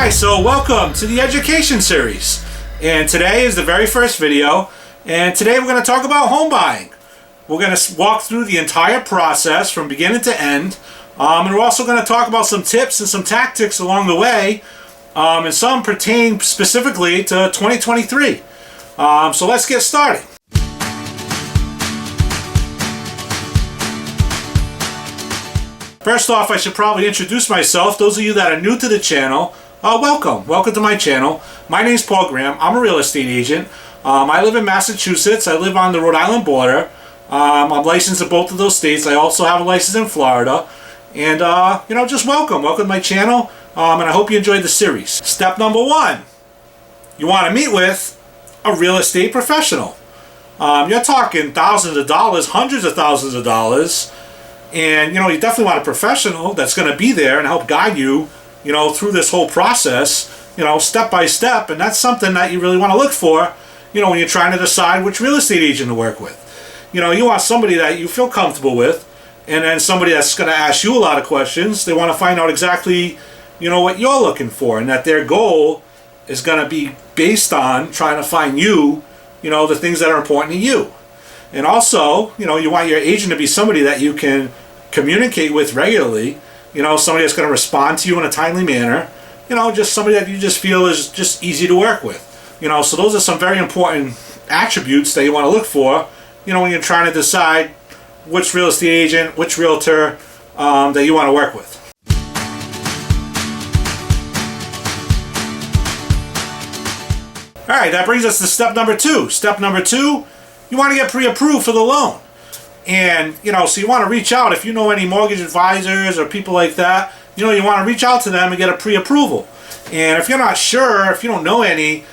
Alright, so welcome to the education series. And today is the very first video. And today we're going to talk about home buying. We're going to walk through the entire process from beginning to end. And we're also going to talk about some tips and some tactics along the way. And some pertain specifically to 2023. So let's get started. First off, I should probably introduce myself. Those of you that are new to the channel, welcome. Welcome to my channel. My name's Paul Graham. I'm a real estate agent. I live in Massachusetts. I live on the Rhode Island border. I'm licensed in both of those states. I also have a license in Florida. And, just welcome. Welcome to my channel. And I hope you enjoyed the series. Step number one. You want to meet with a real estate professional. You're talking thousands of dollars, hundreds of thousands of dollars. And, you definitely want a professional that's going to be there and help guide you, through this whole process, step by step. And that's something that you really want to look for, when you're trying to decide which real estate agent to work with. You want somebody that you feel comfortable with, and then somebody that's going to ask you a lot of questions. They want to find out exactly, what you're looking for, and that their goal is going to be based on trying to find you, the things that are important to you. And also, you want your agent to be somebody that you can communicate with regularly, somebody that's going to respond to you in a timely manner, just somebody that you just feel is just easy to work with. So those are some very important attributes that you want to look for, when you're trying to decide which real estate agent, which realtor that you want to work with. Alright, that brings us to step number two. Step number two, you want to get pre-approved for the loan. And, so you want to reach out if you know any mortgage advisors or people like that, you want to reach out to them and get a pre-approval. And if you're not sure, if you don't know any,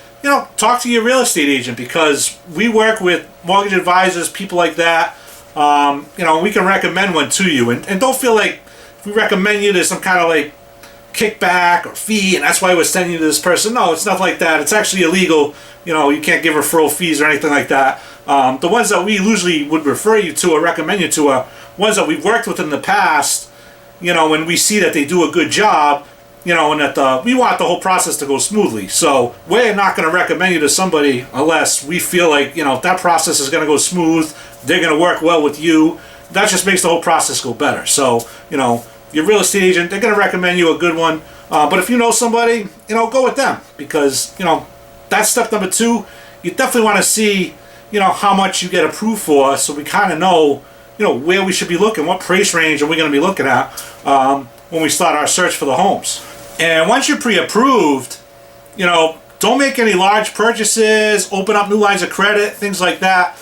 talk to your real estate agent, because we work with mortgage advisors, people like that. We can recommend one to you. And don't feel like if we recommend you, there's some kind of like kickback or fee, and that's why we're sending you to this person. No, it's not like that. It's actually illegal. You can't give referral fees or anything like that. The ones that we usually would refer you to or recommend you to are ones that we've worked with in the past, when we see that they do a good job, and that we want the whole process to go smoothly. So we're not going to recommend you to somebody unless we feel like, that process is going to go smooth, they're going to work well with you. That just makes the whole process go better. So, your real estate agent, they're going to recommend you a good one. But if you know somebody, go with them, because, that's step number two. You definitely want to see, how much you get approved for, so we kind of know, where we should be looking, what price range are we going to be looking at when we start our search for the homes. And once you're pre-approved, don't make any large purchases, open up new lines of credit, things like that.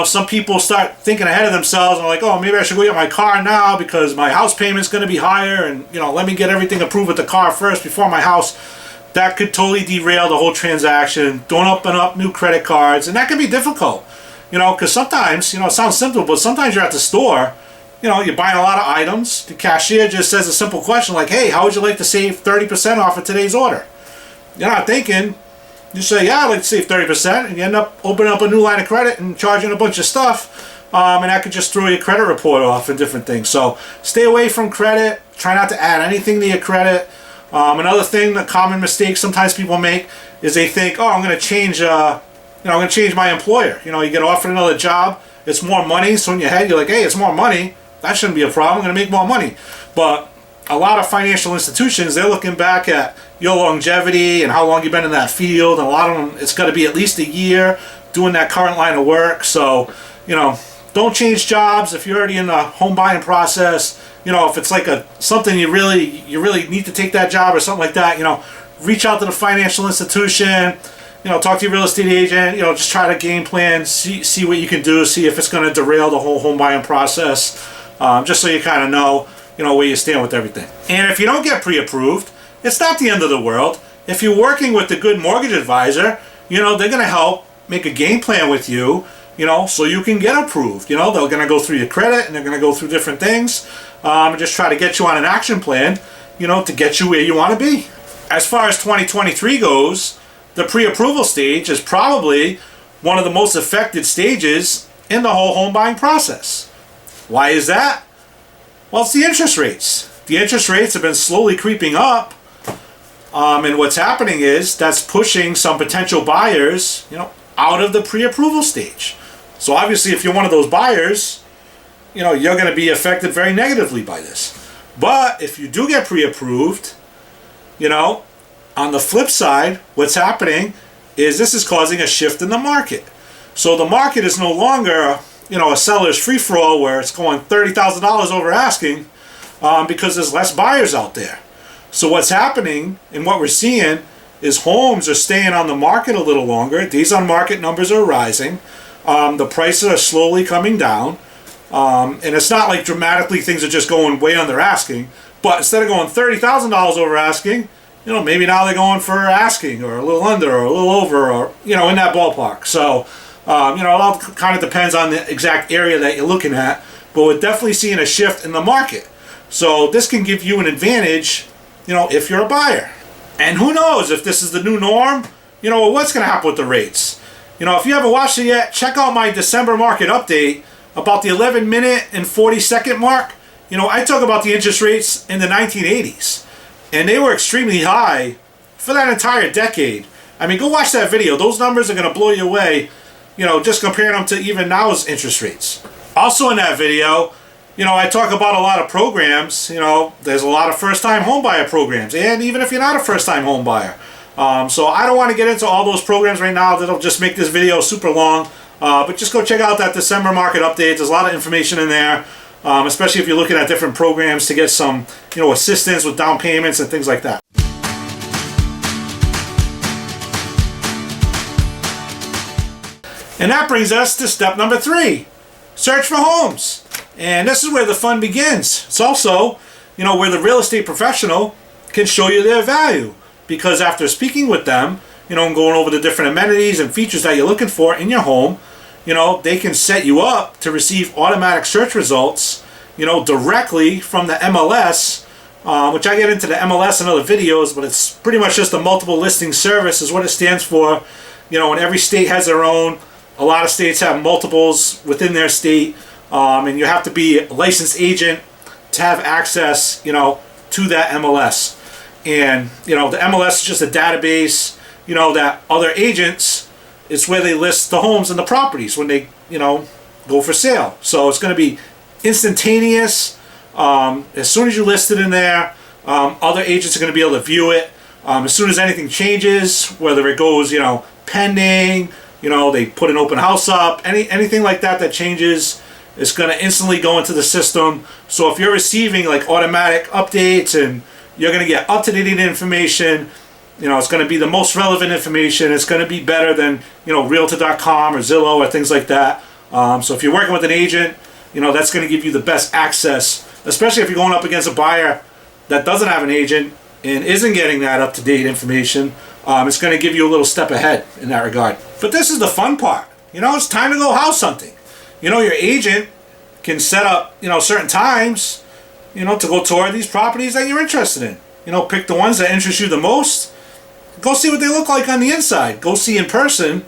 Some people start thinking ahead of themselves and like, oh, maybe I should go get my car now because my house payment's going to be higher, and, let me get everything approved with the car first before my house. That could totally derail the whole transaction. Don't open up new credit cards, and that can be difficult, because sometimes, it sounds simple, but sometimes you're at the store, you're buying a lot of items. The cashier just says a simple question like, hey, how would you like to save 30% off of today's order? You're not thinking. You say, yeah, I'd like to save 30%, and you end up opening up a new line of credit and charging a bunch of stuff, and that could just throw your credit report off and different things. So stay away from credit. Try not to add anything to your credit. Another thing, the common mistake sometimes people make is they think, oh, I'm going to change, I'm going to change my employer. You get offered another job, it's more money, so in your head you're like, hey, it's more money. That shouldn't be a problem. I'm going to make more money. But a lot of financial institutions, they're looking back at your longevity and how long you've been in that field, and a lot of them, it's got to be at least a year doing that current line of work. So, don't change jobs if you're already in the home buying process. If it's like something you really need to take that job or something like that, reach out to the financial institution, talk to your real estate agent, just try to game plan, see what you can do, see if it's going to derail the whole home buying process, just so you kind of know, where you stand with everything. And if you don't get pre-approved, it's not the end of the world. If you're working with a good mortgage advisor, they're going to help make a game plan with you, so you can get approved. They're going to go through your credit, and they're going to go through different things, and just try to get you on an action plan, to get you where you want to be. As far as 2023 goes, the pre-approval stage is probably one of the most affected stages in the whole home buying process. Why is that? Well, it's the interest rates. The interest rates have been slowly creeping up And what's happening is that's pushing some potential buyers, out of the pre-approval stage. So obviously, if you're one of those buyers, you're going to be affected very negatively by this. But if you do get pre-approved, on the flip side, what's happening is this is causing a shift in the market. So the market is no longer, a seller's free-for-all where it's going $30,000 over asking because there's less buyers out there. So what's happening and what we're seeing is homes are staying on the market a little longer. Days on market numbers are rising. The prices are slowly coming down. And it's not like dramatically things are just going way under asking. But instead of going $30,000 over asking, maybe now they're going for asking or a little under or a little over or, in that ballpark. So, it all kind of depends on the exact area that you're looking at. But we're definitely seeing a shift in the market. So this can give you an advantage, if you're a buyer. And who knows if this is the new norm, what's going to happen with the rates. If you haven't watched it yet, check out my December market update about the 11-minute and 40-second mark. I talk about the interest rates in the 1980s. And they were extremely high for that entire decade. I mean, go watch that video. Those numbers are going to blow you away, just comparing them to even now's interest rates. Also in that video, I talk about a lot of programs. There's a lot of first-time homebuyer programs. And even if you're not a first-time homebuyer. So I don't want to get into all those programs right now. That'll just make this video super long. But just go check out that December market update. There's a lot of information in there. Especially if you're looking at different programs to get some, assistance with down payments and things like that. And that brings us to step number 3, search for homes. And this is where the fun begins. It's also, where the real estate professional can show you their value. Because after speaking with them, and going over the different amenities and features that you're looking for in your home, they can set you up to receive automatic search results, directly from the MLS, which I get into the MLS in other videos, but it's pretty much just a multiple listing service is what it stands for. And every state has their own. A lot of states have multiples within their state, and you have to be a licensed agent to have access, to that MLS. And, the MLS is just a database, that other agents, it's where they list the homes and the properties when they, go for sale. So it's going to be instantaneous. As soon as you list it in there, other agents are going to be able to view it. As soon as anything changes, whether it goes, pending, they put an open house up, anything like that changes, it's going to instantly go into the system. So if you're receiving like automatic updates and you're going to get up-to-date information, it's going to be the most relevant information. It's going to be better than, Realtor.com or Zillow or things like that. So if you're working with an agent, that's going to give you the best access, especially if you're going up against a buyer that doesn't have an agent and isn't getting that up-to-date information. It's going to give you a little step ahead in that regard. But this is the fun part. It's time to go house hunting. Your agent can set up, certain times, to go tour these properties that you're interested in. Pick the ones that interest you the most. Go see what they look like on the inside. Go see in person,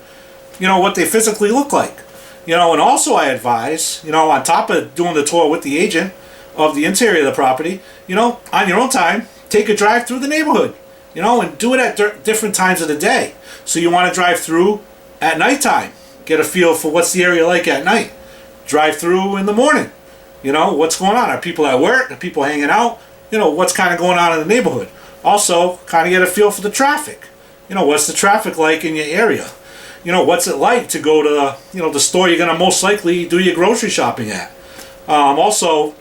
what they physically look like. And also I advise, on top of doing the tour with the agent of the interior of the property, on your own time, take a drive through the neighborhood, and do it at different times of the day. So you want to drive through at nighttime, get a feel for what's the area like at night. Drive through in the morning, what's going on? Are people at work? Are people hanging out? What's kind of going on in the neighborhood? Also, kind of get a feel for the traffic. What's the traffic like in your area? What's it like to go to, the store you're going to most likely do your grocery shopping at? Also,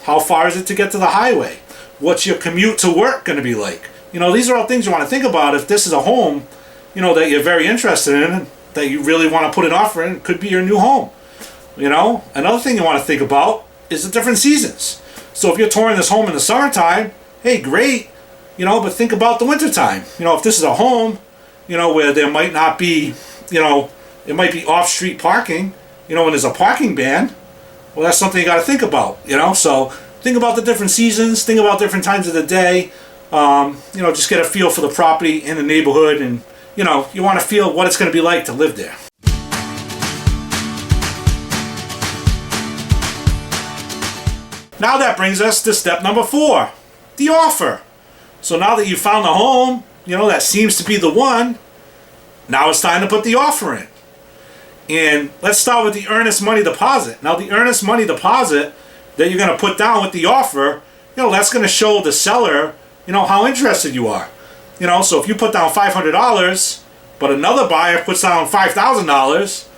how far is it to get to the highway? What's your commute to work going to be like? These are all things you want to think about if this is a home, that you're very interested in, that you really want to put an offer in. It could be your new home. Another thing you want to think about is the different seasons. So if you're touring this home in the summertime, hey, great, but think about the wintertime. If this is a home, where there might not be, it might be off-street parking, and there's a parking ban, well, that's something you got to think about, So think about the different seasons, think about different times of the day, just get a feel for the property and the neighborhood, and, you want to feel what it's going to be like to live there. Now that brings us to step number 4, the offer. So now that you found the home, that seems to be the one, now it's time to put the offer in. And let's start with the earnest money deposit. Now, the earnest money deposit that you're going to put down with the offer, that's going to show the seller, how interested you are. So if you put down $500, but another buyer puts down $5,000,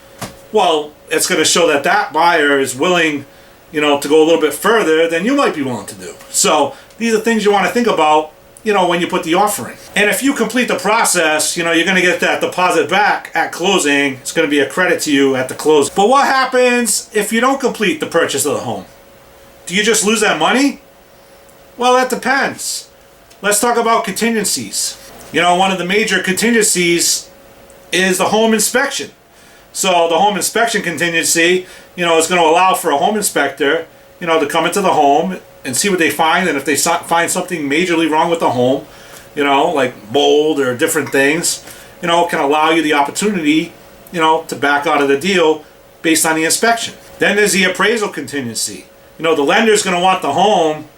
well, it's going to show that that buyer is willing, to go a little bit further than you might be willing to do. So these are things you want to think about, when you put the offer in. And if you complete the process, you're going to get that deposit back at closing. It's going to be a credit to you at the closing. But what happens if you don't complete the purchase of the home? Do you just lose that money? Well, that depends. Let's talk about contingencies. One of the major contingencies is the home inspection. So the home inspection contingency, is going to allow for a home inspector, to come into the home and see what they find. And if they find something majorly wrong with the home, like mold or different things, it can allow you the opportunity, to back out of the deal based on the inspection. Then there's the appraisal contingency. The lender's going to want the home,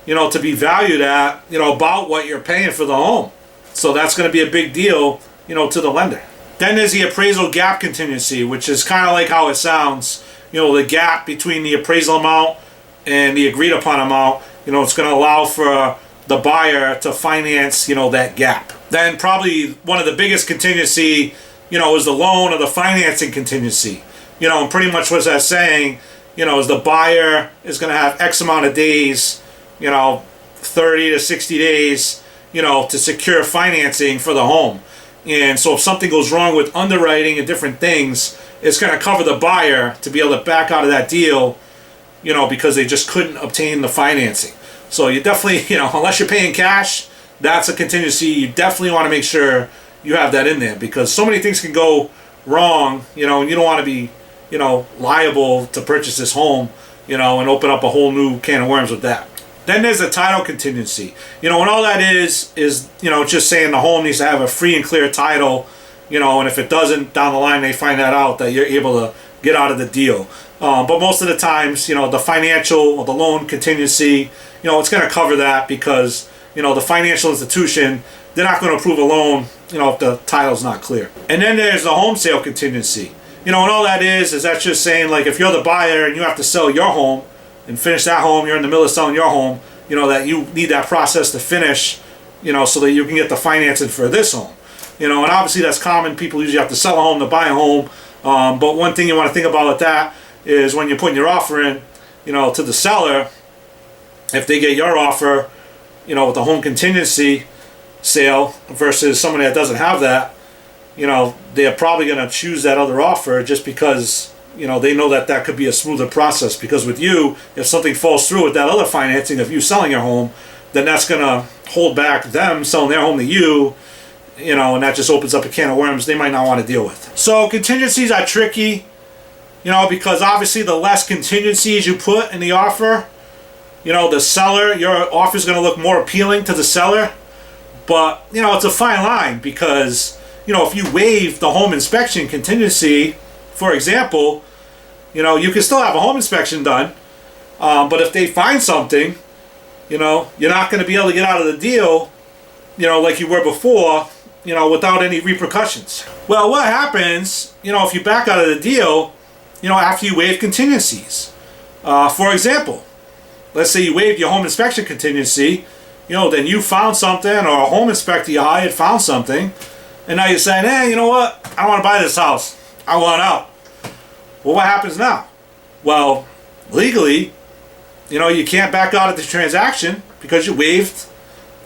to be valued at, about what you're paying for the home. So that's going to be a big deal, to the lender. Then there's the appraisal gap contingency, which is kind of like how it sounds. The gap between the appraisal amount and the agreed upon amount, it's going to allow for the buyer to finance, that gap. Then probably one of the biggest contingency, is the loan or the financing contingency. And pretty much what that's saying, is the buyer is going to have X amount of days, 30 to 60 days, to secure financing for the home. And so if something goes wrong with underwriting and different things, it's going to cover the buyer to be able to back out of that deal, because they just couldn't obtain the financing. So you definitely, unless you're paying cash, that's a contingency. You definitely want to make sure you have that in there, because so many things can go wrong, and you don't want to be, liable to purchase this home, and open up a whole new can of worms with that. Then there's a title contingency. And all that is just saying the home needs to have a free and clear title, and if it doesn't, down the line they find that out, that you're able to get out of the deal. But most of the times, the financial or the loan contingency, it's going to cover that, because, the financial institution, they're not going to approve a loan, if the title's not clear. And then there's the home sale contingency. And all that is that's just saying, like, if you're the buyer and you have to sell your home and finish that home, you're in the middle of selling your home, that you need that process to finish, so that you can get the financing for this home. And obviously that's common. People usually have to sell a home to buy a home. But one thing you want to think about with that is when you're putting your offer in, to the seller, if they get your offer, with the home contingency sale versus somebody that doesn't have that, they're probably going to choose that other offer just because, they know that that could be a smoother process. Because with you, if something falls through with that other financing of you selling your home, then that's going to hold back them selling their home to you, and that just opens up a can of worms they might not want to deal with. So contingencies are tricky, because obviously the less contingencies you put in the offer, the seller, your offer is going to look more appealing to the seller. But, it's a fine line, because, if you waive the home inspection contingency, for example, you can still have a home inspection done, but if they find something, you're not going to be able to get out of the deal, like you were before, without any repercussions. Well, what happens, if you back out of the deal, after you waive contingencies? For example, let's say you waived your home inspection contingency, then you found something, or a home inspector you hired found something, and now you're saying, hey, you know what? I don't want to buy this house. I want out. Well, what happens now? Well, legally, you can't back out of the transaction because you waived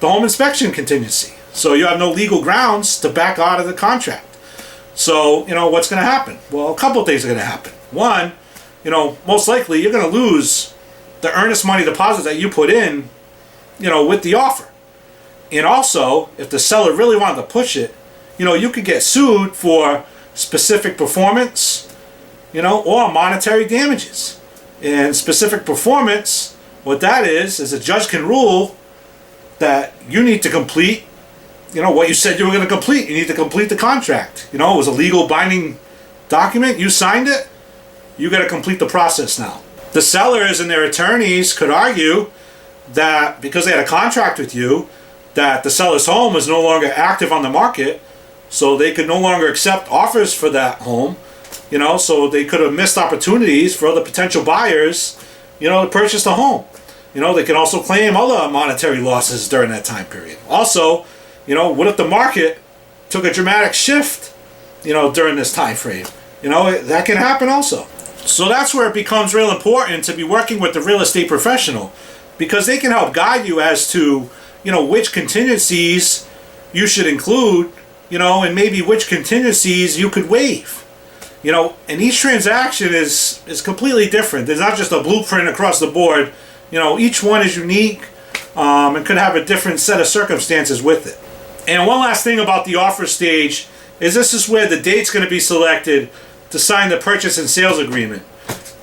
the home inspection contingency. So you have no legal grounds to back out of the contract. So, what's going to happen? Well, a couple of things are going to happen. One, most likely you're going to lose the earnest money deposit that you put in, with the offer. And also, if the seller really wanted to push it, you could get sued for specific performance, or monetary damages. And specific performance, what that is a judge can rule that you need to complete, what you said you were going to complete. You need to complete the contract. It was a legal binding document. You signed it. You got to complete the process now. The sellers and their attorneys could argue that because they had a contract with you, that the seller's home is no longer active on the market, so they could no longer accept offers for that home, so they could have missed opportunities for other potential buyers, to purchase the home. They can also claim other monetary losses during that time period. Also, what if the market took a dramatic shift, during this time frame? That can happen also. So that's where it becomes real important to be working with the real estate professional, because they can help guide you as to, which contingencies you should include, and maybe which contingencies you could waive. And each transaction is completely different. There's not just a blueprint across the board. Each one is unique and could have a different set of circumstances with it. And one last thing about the offer stage is this is where the date's going to be selected to sign the purchase and sales agreement.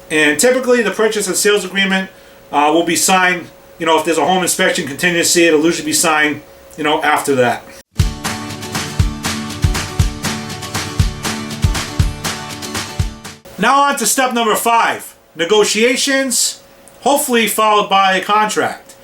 And typically the purchase and sales agreement will be signed, if there's a home inspection contingency, it'll usually be signed, after that. Now on to step number 5, negotiations, hopefully followed by a contract.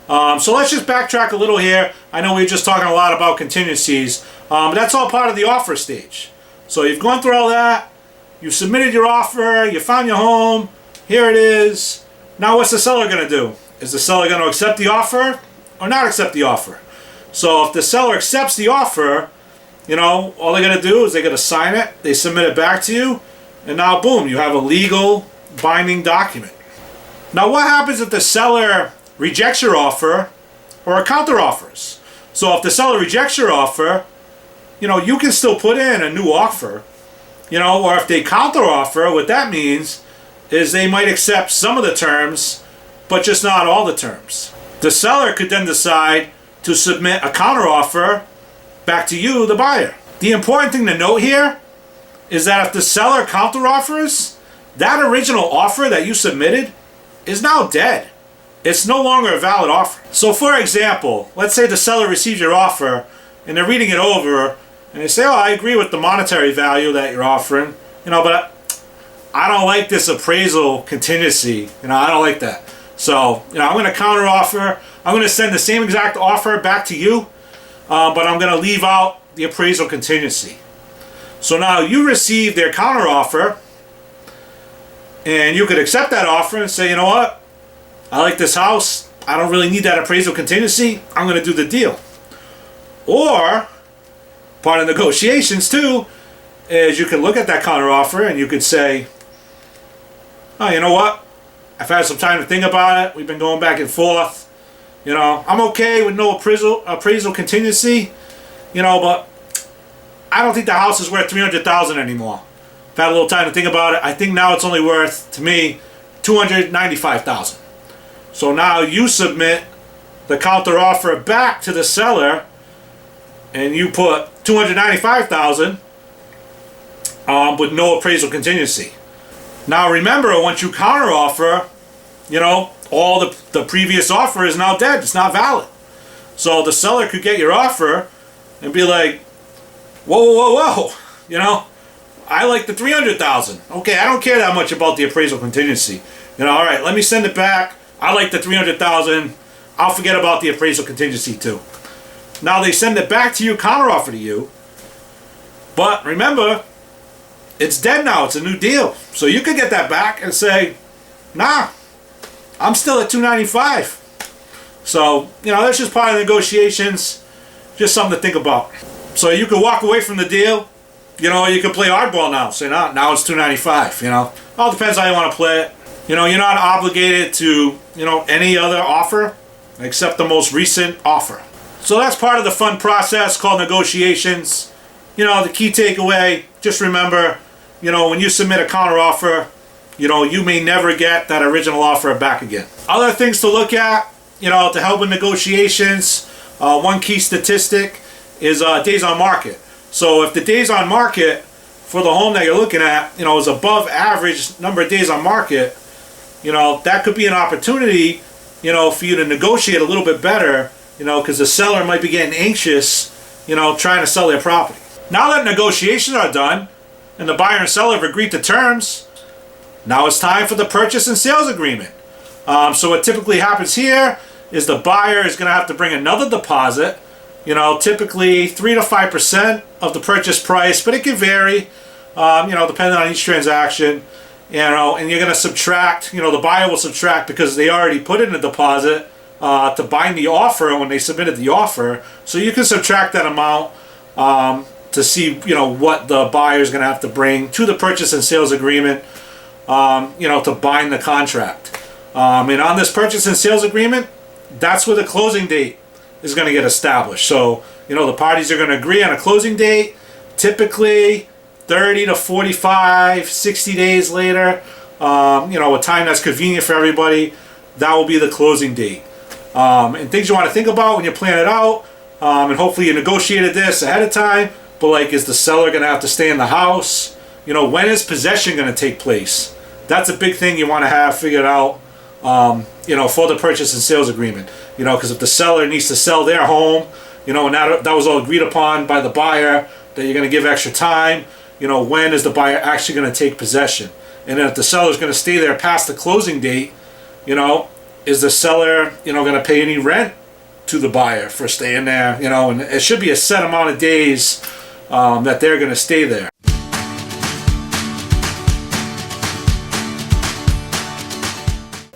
So let's just backtrack a little here. I know we were just talking a lot about contingencies, but that's all part of the offer stage. So you've gone through all that, you submitted your offer, you found your home, here it is. Now what's the seller going to do? Is the seller going to accept the offer or not accept the offer? So if the seller accepts the offer, all they're going to do is they're going to sign it, they submit it back to you, and now boom, you have a legal binding document. Now what happens if the seller rejects your offer or counter offers? So if the seller rejects your offer, you can still put in a new offer, or if they counter offer, what that means is they might accept some of the terms, but just not all the terms. The seller could then decide to submit a counter offer back to you, the buyer. The important thing to note here is that if the seller counter offers, that original offer that you submitted is now dead. It's no longer a valid offer. So for example, let's say the seller receives your offer and they're reading it over and they say, oh, I agree with the monetary value that you're offering, but I don't like this appraisal contingency, I don't like that. So, I'm going to counter offer. I'm going to send the same exact offer back to you, but I'm going to leave out the appraisal contingency. So now you receive their counter offer, and you could accept that offer and say, you know what, I like this house, I don't really need that appraisal contingency, I'm going to do the deal. Or, part of negotiations too, is you can look at that counter offer and you could say, oh, you know what, I've had some time to think about it, we've been going back and forth, I'm okay with no appraisal contingency, but I don't think the house is worth $300,000 anymore. I've had a little time to think about it. I think now it's only worth, to me, $295,000. So now you submit the counter offer back to the seller, and you put $295,000 with no appraisal contingency. Now remember, once you counter offer, all the previous offer is now dead. It's not valid. So the seller could get your offer and be like, whoa, I like the $300,000. Okay, I don't care that much about the appraisal contingency. All right, let me send it back. I like the $300,000. I'll forget about the appraisal contingency too. Now they send it back to you, counter offer to you. But remember, it's dead now. It's a new deal. So you could get that back and say, nah, I'm still at $295. So, that's just part of the negotiations. Just something to think about. So you could walk away from the deal. You could play hardball now. Say, no, now it's $295. All depends how you want to play it. You're not obligated to, any other offer except the most recent offer. So that's part of the fun process called negotiations. The key takeaway, just remember, when you submit a counter offer, you may never get that original offer back again. Other things to look at, to help with negotiations, one key statistic is days on market. So if the days on market for the home that you're looking at, is above average number of days on market, that could be an opportunity, for you to negotiate a little bit better, because the seller might be getting anxious, trying to sell their property. Now that negotiations are done and the buyer and seller have agreed to terms, now it's time for the purchase and sales agreement. So what typically happens here is the buyer is going to have to bring another deposit You know, typically 3 to 5% of the purchase price, but it can vary, you know, depending on each transaction. You know, and you're going to subtract, you know, the buyer will subtract because they already put in a deposit to bind the offer when they submitted the offer. So you can subtract that amount to see, you know, what the buyer is going to have to bring to the purchase and sales agreement, you know, to bind the contract. And on this purchase and sales agreement, that's where the closing date is going to get established. So, you know, the parties are going to agree on a closing date, typically 30 to 45, 60 days later, you know, a time that's convenient for everybody. That will be the closing date. And things you want to think about when you plan it out, and hopefully you negotiated this ahead of time, but like, is the seller going to have to stay in the house? You know, when is possession going to take place? That's a big thing you want to have figured out, you know, for the purchase and sales agreement. You know, because if the seller needs to sell their home, you know, and that was all agreed upon by the buyer, that you're going to give extra time, you know, when is the buyer actually going to take possession? And then if the seller is going to stay there past the closing date, you know, is the seller, you know, going to pay any rent to the buyer for staying there? You know, and it should be a set amount of days that they're going to stay there.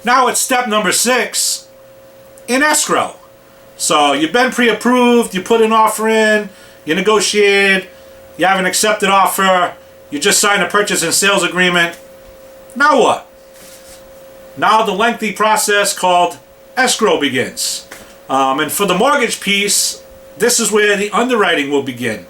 Now it's step number 6 in escrow. So you've been pre-approved, you put an offer in, you negotiated, you have an accepted offer, you just signed a purchase and sales agreement. Now what? Now the lengthy process called escrow begins. And for the mortgage piece, this is where the underwriting will begin.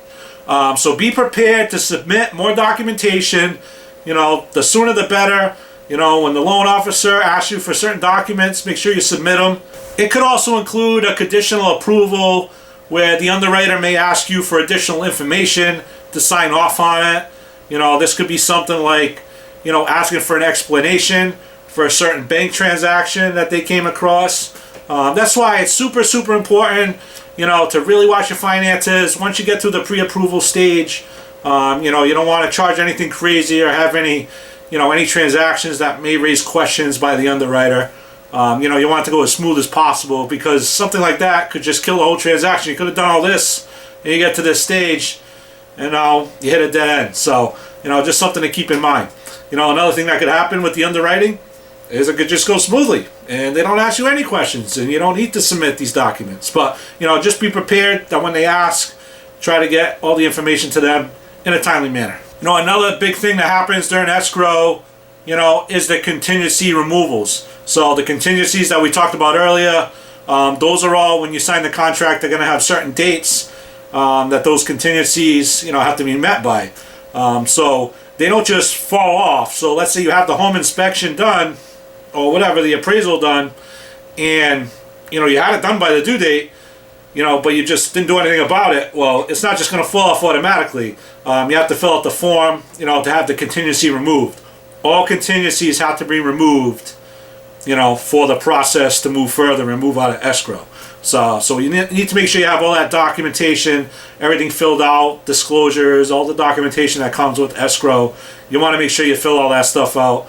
So be prepared to submit more documentation. You know, the sooner the better. You know, when the loan officer asks you for certain documents, make sure you submit them. It could also include a conditional approval where the underwriter may ask you for additional information to sign off on it. You know, this could be something like, you know, asking for an explanation for a certain bank transaction that they came across. That's why it's super, super important, you know, to really watch your finances. Once you get through the pre-approval stage, you know, you don't want to charge anything crazy or have any, you know, any transactions that may raise questions by the underwriter. You know, you want it to go as smooth as possible, because something like that could just kill the whole transaction. You could have done all this and you get to this stage and now you hit a dead end. So, you know, just something to keep in mind. You know, another thing that could happen with the underwriting is it could just go smoothly and they don't ask you any questions and you don't need to submit these documents. But, you know, just be prepared that when they ask, try to get all the information to them in a timely manner. You know, another big thing that happens during escrow, you know, is the contingency removals. So the contingencies that we talked about earlier, those are all, when you sign the contract, they're going to have certain dates that those contingencies, you know, have to be met by. So they don't just fall off. So let's say you have the home inspection done, or whatever, the appraisal done, and, you know, you had it done by the due date, you know, but you just didn't do anything about it. Well, it's not just going to fall off automatically. You have to fill out the form, you know, to have the contingency removed. All contingencies have to be removed, you know, for the process to move further and move out of escrow. So you need to make sure you have all that documentation, everything filled out, disclosures, all the documentation that comes with escrow. You want to make sure you fill all that stuff out.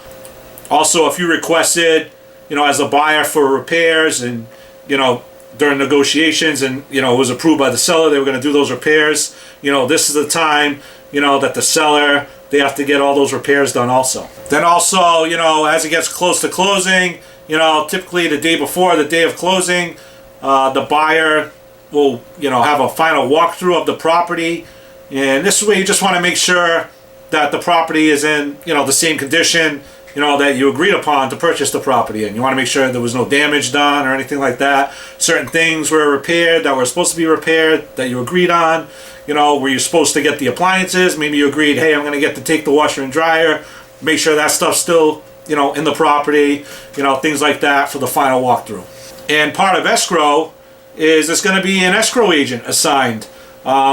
Also, if you requested, you know, as a buyer for repairs and, you know, during negotiations and, you know, it was approved by the seller, they were going to do those repairs, you know, this is the time, you know, that the seller, they have to get all those repairs done also. Then also, you know, as it gets close to closing, you know, typically the day before the day of closing, the buyer will, you know, have a final walkthrough of the property. And this is where you just want to make sure that the property is in, you know, the same condition, you know, that you agreed upon to purchase the property in. You want to make sure there was no damage done or anything like that. Certain things were repaired that were supposed to be repaired that you agreed on. You know, were you supposed to get the appliances? Maybe you agreed, hey, I'm going to get to take the washer and dryer. Make sure that stuff's still, you know, in the property. You know, things like that for the final walkthrough. And part of escrow is there's going to be an escrow agent assigned,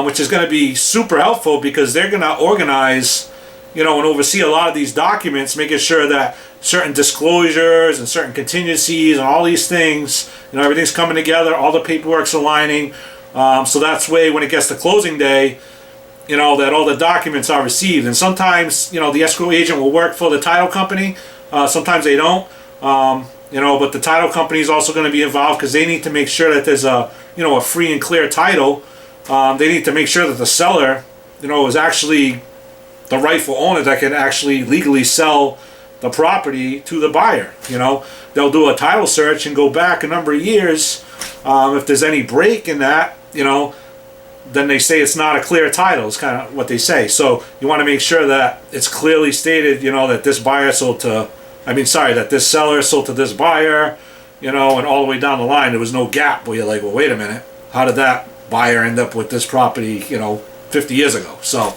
which is going to be super helpful because they're going to organize, you know, and oversee a lot of these documents, making sure that certain disclosures and certain contingencies and all these things, you know, everything's coming together, all the paperwork's aligning. So that's way when it gets to closing day, you know, that all the documents are received. And sometimes, you know, the escrow agent will work for the title company. Sometimes they don't. but the title company is also going to be involved because they need to make sure that there's a free and clear title. They need to make sure that the seller, is actually the rightful owner that can actually legally sell the property to the buyer. They'll do a title search and go back a number of years. If there's any break in that, then they say it's not a clear title. It's kind of what they say. So you want to make sure that it's clearly stated, that this buyer sold to, that this seller sold to this buyer, and all the way down the line, there was no gap where you're like, well, wait a minute, how did that buyer end up with this property, 50 years ago? So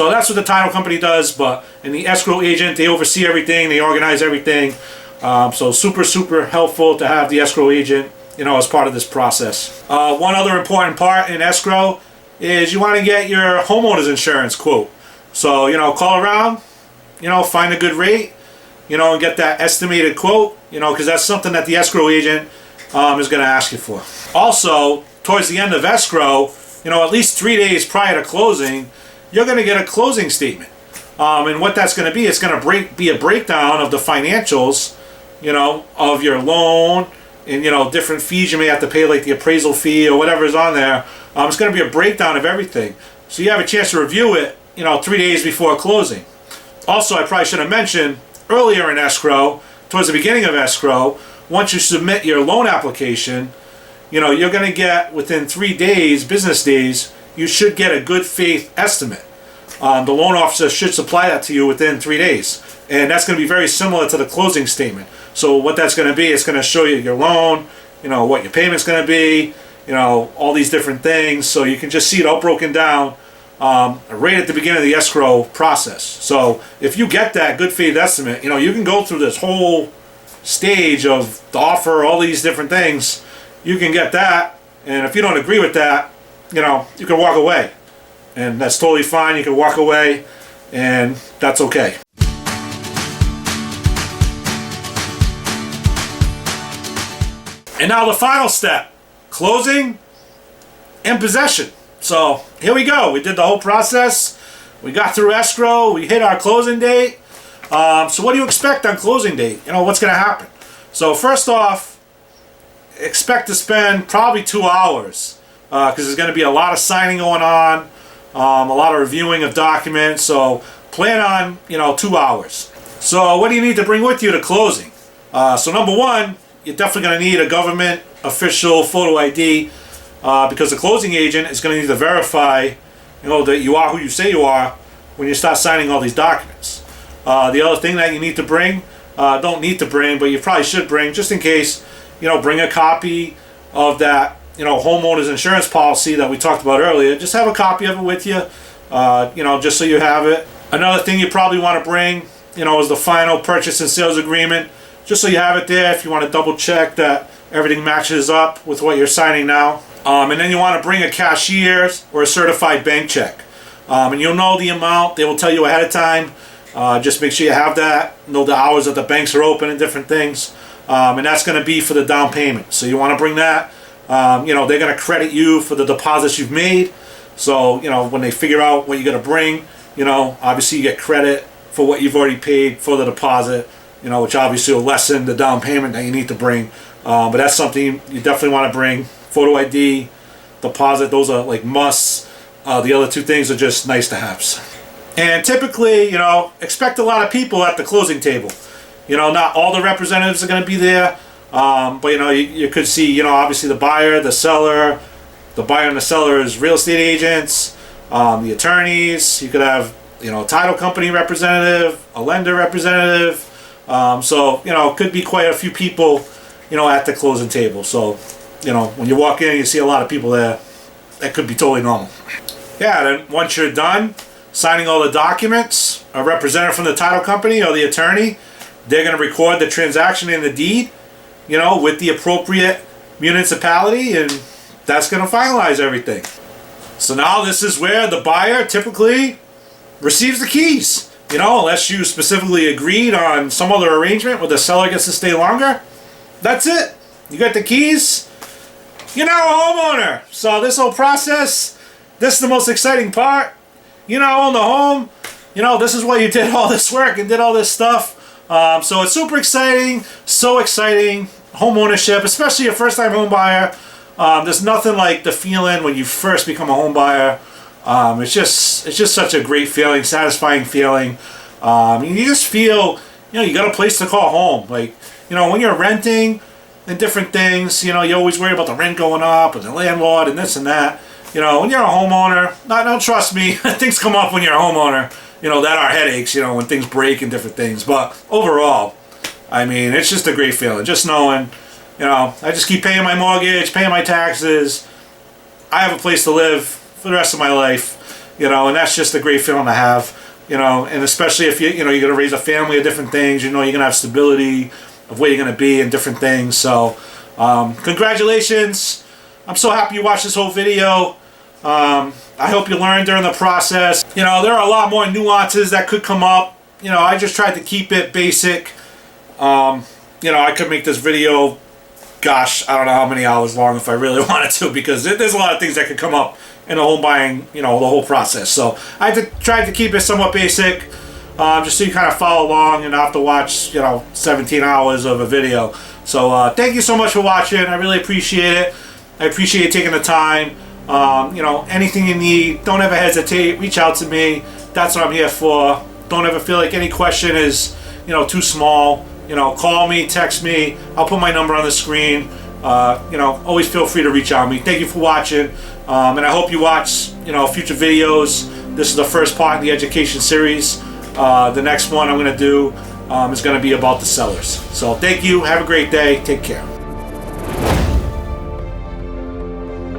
that's what the title company does. And the escrow agent, they oversee everything, they organize everything. So super helpful to have the escrow agent, as part of this process. One other important part in escrow is you want to get your homeowner's insurance quote. So, call around, find a good rate, and get that estimated quote, because that's something that the escrow agent is going to ask you for. Also, towards the end of escrow, at least 3 days prior to closing, you're going to get a closing statement. And what that's going to be, it's going to be a breakdown of the financials, of your loan, and different fees you may have to pay, like the appraisal fee or whatever is on there. It's going to be a breakdown of everything, so you have a chance to review it 3 days before closing. Also, I probably should have mentioned earlier in escrow, towards the beginning of escrow, once you submit your loan application, you're going to get, within 3 days, business days, you should get a good faith estimate. The loan officer should supply that to you within 3 days, and that's going to be very similar to the closing statement. So what that's going to be, it's going to show you your loan, what your payment's going to be, all these different things. So you can just see it all broken down right at the beginning of the escrow process. So if you get that good faith estimate, you can go through this whole stage of the offer, all these different things. You can get that, and if you don't agree with that, you can walk away, and that's totally fine. You can walk away, and that's okay. And now the final step, closing and possession. So here we go. We did the whole process. We got through escrow. We hit our closing date. So what do you expect on closing date? What's going to happen? So first off, expect to spend probably 2 hours because there's going to be a lot of signing going on, a lot of reviewing of documents. So plan on 2 hours. So what do you need to bring with you to closing? So number one, you're definitely going to need a government official photo ID because the closing agent is going to need to verify, that you are who you say you are when you start signing all these documents. The other thing that you need to bring, don't need to bring, but you probably should bring, just in case, bring a copy of that, homeowner's insurance policy that we talked about earlier. Just have a copy of it with you, just so you have it. Another thing you probably want to bring, is the final purchase and sales agreement. Just so you have it there if you want to double check that everything matches up with what you're signing now. And then you want to bring a cashier or a certified bank check. And you'll know the amount. They will tell you ahead of time. Just make sure you have that. Know the hours that the banks are open and different things. And that's going to be for the down payment. So you want to bring that. They're going to credit you for the deposits you've made. So, when they figure out what you're going to bring, obviously you get credit for what you've already paid for the deposit. Which obviously will lessen the down payment that you need to bring. But that's something you definitely want to bring. Photo ID, deposit, those are like musts. The other two things are just nice to haves. And typically, expect a lot of people at the closing table. Not all the representatives are going to be there. But, you could see, obviously the buyer, the seller. The buyer and the seller is real estate agents, the attorneys. You could have, title company representative, a lender representative. So, it could be quite a few people, at the closing table. So, when you walk in, you see a lot of people there. That could be totally normal. Yeah, then once you're done signing all the documents, a representative from the title company or the attorney, they're going to record the transaction in the deed, with the appropriate municipality, and that's going to finalize everything. So now this is where the buyer typically receives the keys. Unless you specifically agreed on some other arrangement where the seller gets to stay longer, that's it. You got the keys. You're now a homeowner. So this whole process, this is the most exciting part. You now own the home. This is why you did all this work and did all this stuff. So it's super exciting, so exciting. Home ownership, especially a first-time home buyer. There's nothing like the feeling when you first become a home buyer. It's just such a great feeling, satisfying feeling. You just feel, you got a place to call home. Like, when you're renting and different things, you always worry about the rent going up and the landlord and this and that. When you're a homeowner, don't trust me, things come up when you're a homeowner, that are headaches, when things break and different things. But overall, I mean, it's just a great feeling. Just knowing, I just keep paying my mortgage, paying my taxes. I have a place to live for the rest of my life, and that's just a great feeling to have, and especially if you're going to raise a family of different things, you're going to have stability of where you're going to be and different things. So, congratulations. I'm so happy you watched this whole video. I hope you learned during the process. There are a lot more nuances that could come up. I just tried to keep it basic. I could make this video, gosh, I don't know how many hours long if I really wanted to, because there's a lot of things that could come up in the home buying, the whole process. So I tried to keep it somewhat basic, just so you kind of follow along and not have to watch, 17 hours of a video. So thank you so much for watching. I really appreciate it. I appreciate you taking the time. Anything you need, don't ever hesitate. Reach out to me. That's what I'm here for. Don't ever feel like any question is, too small. Call me, text me. I'll put my number on the screen. Always feel free to reach out to me. Thank you for watching. And I hope you watch, future videos. This is the first part of the education series. The next one I'm going to do is going to be about the sellers. So thank you. Have a great day. Take care.